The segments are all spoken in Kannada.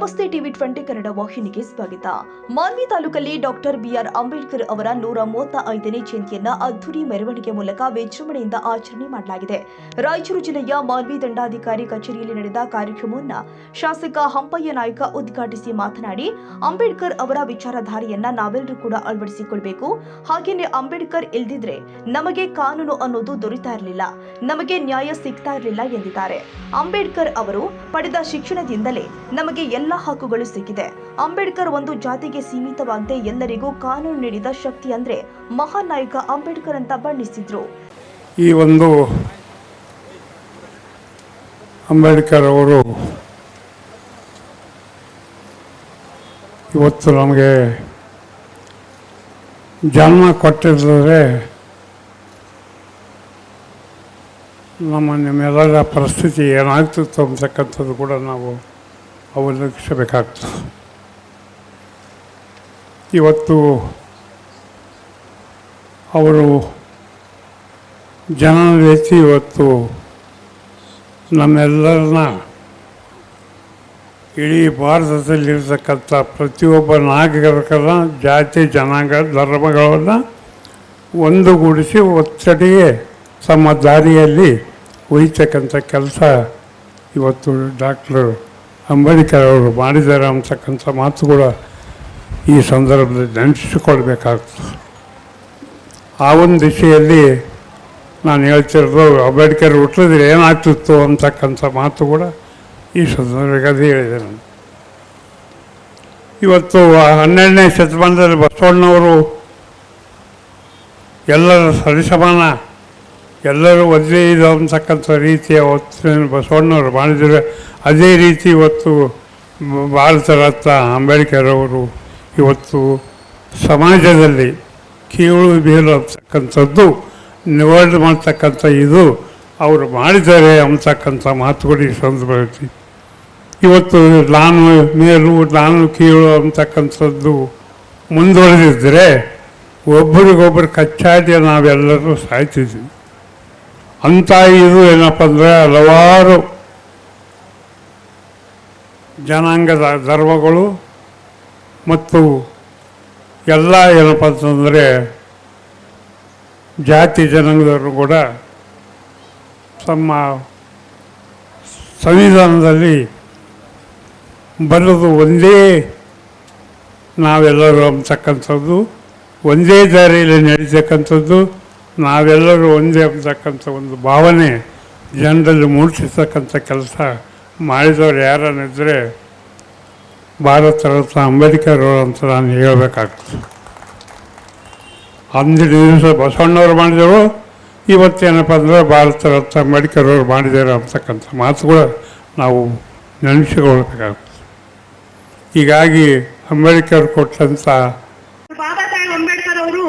ನಮಸ್ತೆ ಟಿವಿ 20 ಕನ್ನಡ ವಾಹಿನಿಗೆ ಸ್ವಾಗತ. ಮಾನ್ವಿ ತಾಲೂಕಲ್ಲಿ ಡಾಕ್ಟರ್ ಬಿಆರ್ ಅಂಬೇಡ್ಕರ್ ಅವರ 135ನೇ ಜಯಂತಿಯನ್ನ ಅದ್ದೂರಿ ಮೆರವಣಿಗೆ ಮೂಲಕ ವಿಜೃಂಭಣೆಯಿಂದ ಆಚರಣೆ ಮಾಡಲಾಗಿದೆ. ರಾಯಚೂರು ಜಿಲ್ಲೆಯ ಮಾನ್ವಿ ದಂಡಾಧಿಕಾರಿ ಕಚೇರಿಯಲ್ಲಿ ನಡೆದ ಕಾರ್ಯಕ್ರಮವನ್ನು ಶಾಸಕ ಹಂಪಯ್ಯ ನಾಯ್ಕ ಉದ್ಘಾಟಿಸಿ ಮಾತನಾಡಿ, ಅಂಬೇಡ್ಕರ್ ಅವರ ವಿಚಾರಧಾರೆಯನ್ನ ನಾವೆಲ್ಲರೂ ಕೂಡ ಅಳವಡಿಸಿಕೊಳ್ಳಬೇಕು. ಹಾಗೇನೆ ಅಂಬೇಡ್ಕರ್ ಇಲ್ದಿದ್ರೆ ನಮಗೆ ಕಾನೂನು ಅನ್ನೋದು ದೊರೆತಾ ಇರಲಿಲ್ಲ, ನಮಗೆ ನ್ಯಾಯ ಸಿಗ್ತಾ ಇರಲಿಲ್ಲ ಎಂದಿದ್ದಾರೆ. ಅಂಬೇಡ್ಕರ್ ಅವರು ಪಡೆದ ಶಿಕ್ಷಣದಿಂದಲೇ ನಮಗೆ ಎಲ್ಲ ಹಕ್ಕುಗಳು ಸಿಕ್ಕಿದೆ. ಅಂಬೇಡ್ಕರ್ ಒಂದು ಜಾತಿಗೆ ಸೀಮಿತವಾಗದೆ ಎಲ್ಲರಿಗೂ ಕಾನೂನು ನೀಡಿದ ಶಕ್ತಿ ಅಂದ್ರೆ ಮಹಾನ್ ನಾಯಕ ಅಂಬೇಡ್ಕರ್ ಅಂತ ಬಣ್ಣಿಸಿದ್ರು. ಈ ಒಂದು ಅಂಬೇಡ್ಕರ್ ಅವರು ಇವತ್ತು ನಮಗೆ ಜನ್ಮ ಕೊಟ್ಟಿದ್ರೆ ನಿಮ್ಮೆಲ್ಲರ ಪರಿಸ್ಥಿತಿ ಏನಾಗ್ತಿತ್ತು ಅಂತಕ್ಕಂಥದ್ದು ಕೂಡ ನಾವು ಅವಲೋಕಿಸಬೇಕಾಗ್ತದೆ. ಇವತ್ತು ಅವರು ಜನನ ರೀತಿ ಇವತ್ತು ನಮ್ಮೆಲ್ಲರನ್ನ ಇಡೀ ಭಾರತದಲ್ಲಿರ್ತಕ್ಕಂಥ ಪ್ರತಿಯೊಬ್ಬ ನಾಗರಿಕರ ಜಾತಿ ಜನಾಂಗ ಧರ್ಮಗಳನ್ನು ಒಂದುಗೂಡಿಸಿ ಒತ್ತಡಿಗೆ ತಮ್ಮ ದಾರಿಯಲ್ಲಿ ಒಯ್ತಕ್ಕಂಥ ಕೆಲಸ ಇವತ್ತು ಡಾಕ್ಟರ್ ಅಂಬೇಡ್ಕರ್ ಅವರು ಮಾಡಿದ್ದಾರೆ ಅಂತಕ್ಕಂಥ ಮಾತು ಕೂಡ ಈ ಸಂದರ್ಭದಲ್ಲಿ ನೆನಪಿಸಿಕೊಳ್ಬೇಕಾಗ್ತದೆ. ಆ ಒಂದು ದಿಶೆಯಲ್ಲಿ ನಾನು ಹೇಳ್ತಿರೋದು, ಅಂಬೇಡ್ಕರ್ ಹುಟ್ಟಿದ್ರೆ ಏನಾಗ್ತಿತ್ತು ಅಂತಕ್ಕಂಥ ಮಾತು ಕೂಡ ಈ ಸಂದರ್ಭದಲ್ಲಿ ಹೇಳಿದೆ. ನಾನು ಇವತ್ತು 12ನೇ ಶತಮಾನದಲ್ಲಿ ಬಸವಣ್ಣವರು ಎಲ್ಲರ ಸರಿಸಮಾನ, ಎಲ್ಲರೂ ಒಂದೇ ಇದು ಅಂತಕ್ಕಂಥ ರೀತಿಯ ಒತ್ತನ್ನು ಬಸವಣ್ಣವರು ಮಾಡಿದರೆ, ಅದೇ ರೀತಿ ಇವತ್ತು ಭಾರತ ರತ್ನ ಅಂಬೇಡ್ಕರ್ ಅವರು ಇವತ್ತು ಸಮಾಜದಲ್ಲಿ ಕೀಳು ಬೇರು ಅಂತಕ್ಕಂಥದ್ದು ನಿವಾರಣೆ ಮಾಡ್ತಕ್ಕಂಥ ಇದು ಅವರು ಮಾಡಿದ್ದಾರೆ ಅಂತಕ್ಕಂಥ ಮಾತುಗಳು ಈ ಸಂದರ್ಭದಲ್ಲಿ ಇವತ್ತು ನಾನು ಮೇಲು ನಾನು ಕೀಳು ಅಂತಕ್ಕಂಥದ್ದು ಮುಂದುವರೆದಿದ್ದರೆ ಒಬ್ಬರಿಗೊಬ್ಬರು ಕಚ್ಚಾಡಿ ನಾವೆಲ್ಲರೂ ಸಾಯ್ತಿದ್ವಿ. ಅಂಥ ಇದು ಏನಪ್ಪ ಅಂದರೆ ಹಲವಾರು ಜನಾಂಗದ ಧರ್ಮಗಳು ಮತ್ತು ಎಲ್ಲ ಏನಪ್ಪ ಅಂತಂದರೆ ಜಾತಿ ಜನಾಂಗದವರು ಕೂಡ ತಮ್ಮ ಸಂವಿಧಾನದಲ್ಲಿ ಬರೋದು ಒಂದೇ ನಾವೆಲ್ಲರೂ ಅಂತಕ್ಕಂಥದ್ದು, ಒಂದೇ ದಾರಿಯಲ್ಲಿ ನಡೀತಕ್ಕಂಥದ್ದು, ನಾವೆಲ್ಲರೂ ಒಂದೇ ಅಂತಕ್ಕಂಥ ಒಂದು ಭಾವನೆ ಜನರಲ್ಲಿ ಮೂಡಿಸತಕ್ಕಂಥ ಕೆಲಸ ಮಾಡಿದವರು ಯಾರನ್ನಿದ್ದರೆ ಭಾರತ ರತ್ನ ಅಂಬೇಡ್ಕರ್ ಅವರು ಅಂತ ನಾನು ಹೇಳಬೇಕಾಗ್ತದೆ. ಅಂದಿನ ದಿವಸ ಬಸವಣ್ಣವರು ಮಾಡಿದವರು, ಇವತ್ತೇನಪ್ಪ ಅಂದರೆ ಭಾರತ ರತ್ನ ಅಂಬೇಡ್ಕರ್ ಅವರು ಮಾಡಿದ್ದಾರೆ ಅಂತಕ್ಕಂಥ ಮಾತು ಕೂಡ ನಾವು ನೆನಪಿಸಿಕೊಳ್ಬೇಕಾಗ್ತದೆ. ಹೀಗಾಗಿ ಅಂಬೇಡ್ಕರ್ ಕೊಟ್ಟಂಥ ಬಾಬಾ ಸಾಹೇಬ್ ಅಂಬೇಡ್ಕರ್ ಅವರು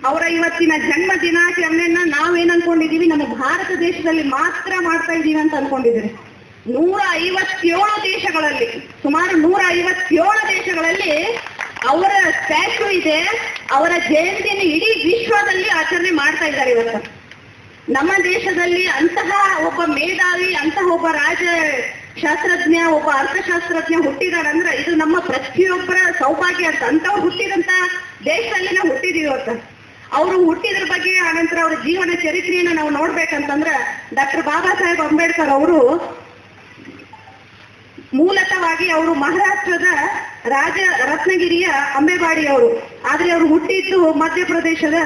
ಅವರ ಇವತ್ತಿನ ಜನ್ಮ ದಿನಾಚರಣೆಯನ್ನ ನಾವೇನ್ ಅನ್ಕೊಂಡಿದೀವಿ, ನಮ್ಮ ಭಾರತ ದೇಶದಲ್ಲಿ ಮಾತ್ರ ಮಾಡ್ತಾ ಇದೀವಿ ಅಂತ ಅನ್ಕೊಂಡಿದ್ದೀರಿ. 157 ದೇಶಗಳಲ್ಲಿ, ಸುಮಾರು 157 ದೇಶಗಳಲ್ಲಿ ಅವರ ಸ್ಟ್ಯಾಚ್ಯೂ ಇದೆ. ಅವರ ಜಯಂತಿಯನ್ನು ಇಡೀ ವಿಶ್ವದಲ್ಲಿ ಆಚರಣೆ ಮಾಡ್ತಾ ಇದ್ದಾರೆ. ಇವತ್ತು ನಮ್ಮ ದೇಶದಲ್ಲಿ ಅಂತಹ ಒಬ್ಬ ಮೇಧಾವಿ, ಅಂತಹ ಒಬ್ಬ ಶಾಸ್ತ್ರಜ್ಞ, ಒಬ್ಬ ಅರ್ಥಶಾಸ್ತ್ರಜ್ಞ ಹುಟ್ಟಿದಾರಂದ್ರೆ ಇದು ನಮ್ಮ ಪ್ರತಿಯೊಬ್ಬರ ಸೌಭಾಗ್ಯ ಅಂತ. ಅಂತವ್ರು ಹುಟ್ಟಿದಂತ ದೇಶದಲ್ಲಿ ನಾವು ಹುಟ್ಟಿದೀವಿ ಇವತ್ತು. ಅವರು ಹುಟ್ಟಿದ್ರ ಬಗ್ಗೆ, ಆನಂತರ ಅವರ ಜೀವನ ಚರಿತ್ರೆಯನ್ನು ನಾವು ನೋಡ್ಬೇಕಂತಂದ್ರೆ ಡಾಕ್ಟರ್ ಬಾಬಾ ಸಾಹೇಬ್ ಅಂಬೇಡ್ಕರ್ ಅವರು ಮೂಲತಃವಾಗಿ ಅವರು ಮಹಾರಾಷ್ಟ್ರದ ರತ್ನಗಿರಿಯ ಅಂಬೆಬಾಡಿ ಅವರು, ಆದ್ರೆ ಅವರು ಹುಟ್ಟಿದ್ದು ಮಧ್ಯಪ್ರದೇಶದ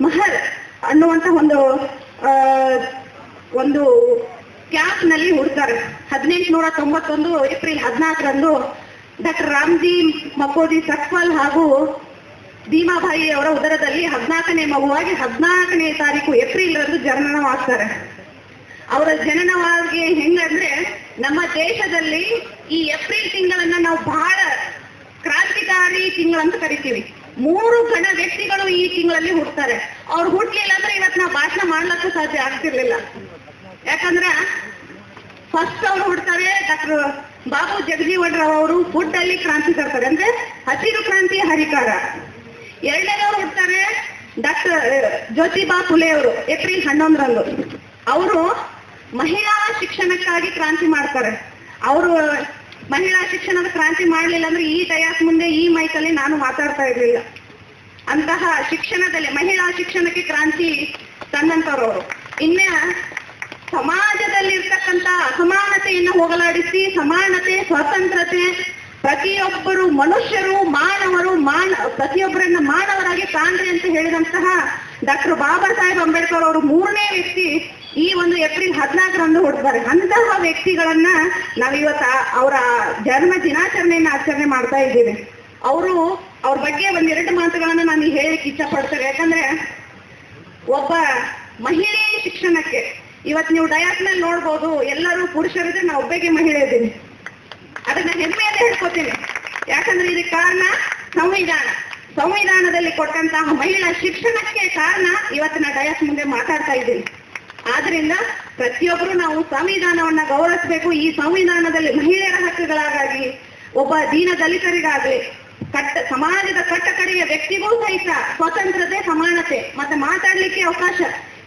ಮಹರ್ ಅನ್ನುವಂತ ಒಂದು ಕ್ಯಾಂಪ್ ನಲ್ಲಿ ಹುಡ್ತಾರೆ. 1891 ಏಪ್ರಿಲ್ 14ರಂದು ಡಾಕ್ಟರ್ ರಾಮ್ಜಿ ಮಕೋದಿ ಸಕ್ಪಾಲ್ ಹಾಗೂ ಭೀಮಾಬಾಯಿ ಅವರ ಉದರದಲ್ಲಿ 14ನೇ ಮಗುವಾಗಿ 14ನೇ ತಾರೀಕು ಏಪ್ರಿಲ್ ರಂದು ಜನನವಾಗ್ತಾರೆ. ಅವರ ಜನನವಾಗಿ ಹೆಂಗಂದ್ರೆ, ನಮ್ಮ ದೇಶದಲ್ಲಿ ಈ ಏಪ್ರಿಲ್ ತಿಂಗಳನ್ನ ನಾವು ಬಹಳ ಕ್ರಾಂತಿಕಾರಿ ತಿಂಗಳಂತ ಕರಿತೀವಿ. 3 ಗಣ ವ್ಯಕ್ತಿಗಳು ಈ ತಿಂಗಳಲ್ಲಿ ಹುಡ್ತಾರೆ. ಅವ್ರು ಹುಟ್ಲಿಲ್ಲ ಅಂದ್ರೆ ಇವತ್ತು ನಾವು ಭಾಷಣ ಮಾಡ್ಲಕ್ಕೂ ಸಾಧ್ಯ ಆಗ್ತಿರ್ಲಿಲ್ಲ. ಯಾಕಂದ್ರೆ ಫಸ್ಟ್ ಅವ್ರು ಹುಡ್ತಾರೆ ಡಾಕ್ಟರ್ ಬಾಬು ಜಗಜೀವನ್ ರಾವ್ ಅವರು, ಫುಡ್ ಅಲ್ಲಿ ಕ್ರಾಂತಿ ತರ್ತಾರೆ, ಅಂದ್ರೆ ಹಸಿರು ಕ್ರಾಂತಿ ಹರಿಕಾರ. ಎರಡನೇದವ್ರು ಹುಡ್ತಾರೆ ಡಾಕ್ಟರ್ ಜ್ಯೋತಿಬಾ ಫುಲೆ ಅವರು, ಏಪ್ರಿಲ್ 11ರಂದು. ಅವರು ಮಹಿಳಾ ಶಿಕ್ಷಣಕ್ಕಾಗಿ ಕ್ರಾಂತಿ ಮಾಡ್ತಾರೆ. ಅವರು ಮಹಿಳಾ ಶಿಕ್ಷಣದ ಕ್ರಾಂತಿ ಮಾಡಲಿಲ್ಲ ಅಂದ್ರೆ ಈ ಡಯಾಸ್ ಮುಂದೆ ಈ ಮೈಕಲ್ಲಿ ನಾನು ಮಾತಾಡ್ತಾ ಇರ್ಲಿಲ್ಲ. ಅಂತಹ ಶಿಕ್ಷಣದಲ್ಲಿ ಮಹಿಳಾ ಶಿಕ್ಷಣಕ್ಕೆ ಕ್ರಾಂತಿ ತಂದಂತವ್ರವರು. ಇನ್ನ ಸಮಾಜದಲ್ಲಿರ್ತಕ್ಕಂಥ ಅಸಮಾನತೆಯನ್ನು ಹೋಗಲಾಡಿಸಿ ಸಮಾನತೆ, ಸ್ವತಂತ್ರತೆ, ಪ್ರತಿಯೊಬ್ಬರು ಮನುಷ್ಯರು, ಮಾನವರು, ಪ್ರತಿಯೊಬ್ಬರನ್ನ ಮಾನವರಾಗಿ ಕಾಣ್ರಿ ಅಂತ ಹೇಳಿದಂತಹ ಡಾಕ್ಟರ್ ಬಾಬಾ ಸಾಹೇಬ್ ಅಂಬೇಡ್ಕರ್ ಅವರು 3ನೇ ವ್ಯಕ್ತಿ ಈ ಒಂದು ಏಪ್ರಿಲ್ 14ರಂದು ಹುಟ್ಟಿದ್ದಾರೆ. ಅಂತಹ ವ್ಯಕ್ತಿಗಳನ್ನ ನಾವಿವತ್ತ ಅವರ ಜನ್ಮ ದಿನಾಚರಣೆಯನ್ನ ಆಚರಣೆ ಮಾಡ್ತಾ ಇದ್ದೀವಿ. ಅವ್ರ ಬಗ್ಗೆ ಒಂದೆರಡು ಮಾತುಗಳನ್ನ ನಾನು ಹೇಳಲಿಕ್ಕೆ ಇಚ್ಛೆ ಪಡ್ತೇನೆ. ಯಾಕಂದ್ರೆ ಒಬ್ಬ ಮಹಿಳೆ ಶಿಕ್ಷಣಕ್ಕೆ ಇವತ್ತು ನೀವು ಡಯಾಸ್ ಮೇಲೆ ನೋಡ್ಬೋದು, ಎಲ್ಲರೂ ಪುರುಷರಿದ್ರೆ ನಾ ಒಬ್ಬಗೆ ಮಹಿಳೆ ಇದ್ದೀನಿ. ಅದನ್ನ ಹೆಮ್ಮೆಯಿಂದ ಹೇಳ್ಕೊತೀನಿ. ಯಾಕಂದ್ರೆ ಇದಕ್ಕೆ ಕಾರಣ ಸಂವಿಧಾನದಲ್ಲಿ ಕೊಟ್ಟಂತಹ ಮಹಿಳಾ ಶಿಕ್ಷಣಕ್ಕೆ ಕಾರಣ ಇವತ್ತಿನ ಡಯಾಸ್ ಮುಂದೆ ಮಾತಾಡ್ತಾ ಇದ್ದೀನಿ. ಆದ್ರಿಂದ ಪ್ರತಿಯೊಬ್ಬರು ನಾವು ಸಂವಿಧಾನವನ್ನ ಗೌರವಿಸಬೇಕು. ಈ ಸಂವಿಧಾನದಲ್ಲಿ ಮಹಿಳೆಯರ ಹಕ್ಕುಗಳಾಗಿ, ಒಬ್ಬ ದೀನ ದಲಿತರಿಗಾಗಲಿ, ಸಮಾಜದ ಕಟ್ಟಕಡೆಯ ವ್ಯಕ್ತಿಗೂ ಸಹಿತ ಸ್ವತಂತ್ರತೆ, ಸಮಾನತೆ ಮತ್ತೆ ಮಾತಾಡ್ಲಿಕ್ಕೆ ಅವಕಾಶ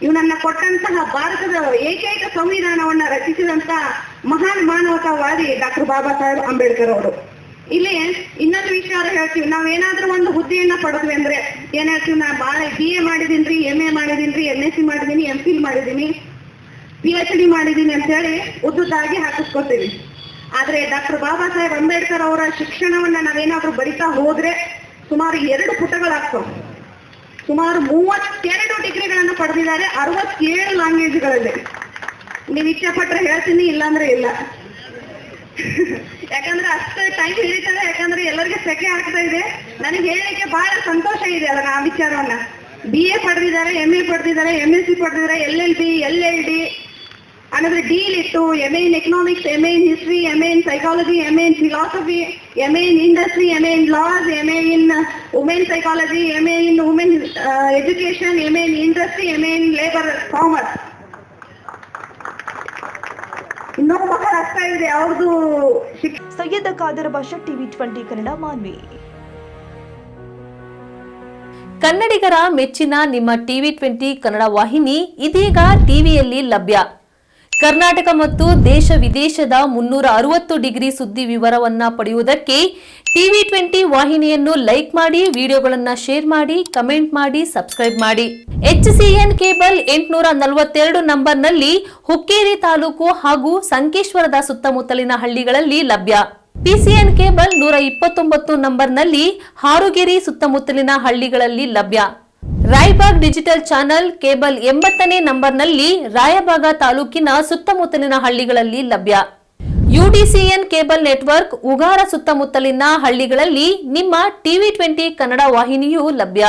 ಇವನನ್ನ ಕೊಟ್ಟಂತಹ ಭಾರತದ ಏಕೈಕ ಸಂವಿಧಾನವನ್ನ ರಚಿಸಿದಂತ ಮಹಾನ್ ಮಾನವತಾವಾದಿ ಡಾಕ್ಟರ್ ಬಾಬಾ ಸಾಹೇಬ್ ಅಂಬೇಡ್ಕರ್ ಅವರು. ಇಲ್ಲಿ ಇನ್ನೊಂದು ವಿಷಯ ಹೇಳ್ತೀವಿ, ನಾವೇನಾದ್ರೂ ಒಂದು ಹುದ್ದೆಯನ್ನ ಪಡೆದ್ವಿ ಅಂದ್ರೆ ಏನ್ ಹೇಳ್ತೀವಿ, ನಾ BA ಮಾಡಿದೀನ್ರಿ, MA ಮಾಡಿದೀನ್ರಿ, MSc ಮಾಡಿದೀನಿ, MPhil ಮಾಡಿದೀನಿ, PhD ಮಾಡಿದೀನಿ ಅಂತ ಹೇಳಿ ಉದ್ದುದ್ದಾಗಿ ಹಾಕಿಸ್ಕೊತೀವಿ. ಆದ್ರೆ ಡಾಕ್ಟರ್ ಬಾಬಾ ಸಾಹೇಬ್ ಅಂಬೇಡ್ಕರ್ ಅವರ ಶಿಕ್ಷಣವನ್ನ ನಾವೇನಾದ್ರೂ ಬರಿತಾ ಹೋದ್ರೆ ಸುಮಾರು 2 ಪುಟಗಳಾಗ್ತವೆ. ಸುಮಾರು 32 ಡಿಗ್ರಿಗಳನ್ನು ಪಡೆದಿದ್ದಾರೆ 67 ಲ್ಯಾಂಗ್ವೇಜ್ಗಳಲ್ಲಿ. ನೀವು ಇಚ್ಛೆ ಪಟ್ರೆ ಹೇಳ್ತೀನಿ, ಇಲ್ಲಾಂದ್ರೆ ಇಲ್ಲ. ಯಾಕಂದ್ರೆ ಅಷ್ಟು ಟೈಮ್ ಹಿಡಿತದೆ. ಯಾಕಂದ್ರೆ ಎಲ್ಲರಿಗೆ ಸೆಕೆ ಆಗ್ತಾ ಇದೆ. ನನಗೆ ಹೇಳಲಿಕ್ಕೆ ಬಹಳ ಸಂತೋಷ ಇದೆ ಅದನ್ನ, ಆ ವಿಚಾರವನ್ನ. BA ಪಡೆದಿದ್ದಾರೆ, MA ಪಡೆದಿದ್ದಾರೆ, MSc ಪಡೆದಿದ್ದಾರೆ, LLB, LLD ಅನ್ನೋದ್ರೆ ಡೀಲ್ ಇಟ್ಟು, MA in economics, MA in history, MA in psychology, MA in philosophy, MA in industry, MA in laws, MA in women psychology, MA in women education, MA in industry, MA in labor commerce. ಇನ್ನೂ ಬಹಳ ಅಷ್ಟ ಇದೆ ಅವ್ರದ್ದು. ಸೈಯದ್ ಖಾದರ್ ಬಾಷಾ, TV 20 ಕನ್ನಡ, ಮಾನ್ವಿ. ಕನ್ನಡಿಗರ ಮೆಚ್ಚಿನ ನಿಮ್ಮ TV 20 ಕನ್ನಡ ವಾಹಿನಿ ಇದೀಗ ಟಿವಿಯಲ್ಲಿ ಲಭ್ಯ. ಕರ್ನಾಟಕ ಮತ್ತು ದೇಶ ವಿದೇಶದ 360 ಡಿಗ್ರಿ ಸುದ್ದಿ ವಿವರವನ್ನ ಪಡೆಯುವುದಕ್ಕೆ TV 20 ವಾಹಿನಿಯನ್ನು ಲೈಕ್ ಮಾಡಿ, ವಿಡಿಯೋಗಳನ್ನು ಶೇರ್ ಮಾಡಿ, ಕಮೆಂಟ್ ಮಾಡಿ, ಸಬ್ಸ್ಕ್ರೈಬ್ ಮಾಡಿ. HCN ಕೇಬಲ್ 842 ನಂಬರ್ನಲ್ಲಿ ಹುಕ್ಕೇರಿ ತಾಲೂಕು ಹಾಗೂ ಸಂಕೇಶ್ವರದ ಸುತ್ತಮುತ್ತಲಿನ ಹಳ್ಳಿಗಳಲ್ಲಿ ಲಭ್ಯ. PCN ಕೇಬಲ್ 129 ನಂಬರ್ನಲ್ಲಿ ಹಾರುಗೆರೆ ಸುತ್ತಮುತ್ತಲಿನ ಹಳ್ಳಿಗಳಲ್ಲಿ ಲಭ್ಯ. ರಾಯಬಾಗ್ ಡಿಜಿಟಲ್ ಚಾನೆಲ್ ಕೇಬಲ್ 80ನೇ ನಂಬರ್ನಲ್ಲಿ ರಾಯಬಾಗ ತಾಲೂಕಿನ ಸುತ್ತಮುತ್ತಲಿನ ಹಳ್ಳಿಗಳಲ್ಲಿ ಲಭ್ಯ. UDCN ಕೇಬಲ್ ನೆಟ್ವರ್ಕ್ ಉಗಾರ ಸುತ್ತಮುತ್ತಲಿನ ಹಳ್ಳಿಗಳಲ್ಲಿ ನಿಮ್ಮ TV 20 ಕನ್ನಡ ವಾಹಿನಿಯೂ ಲಭ್ಯ.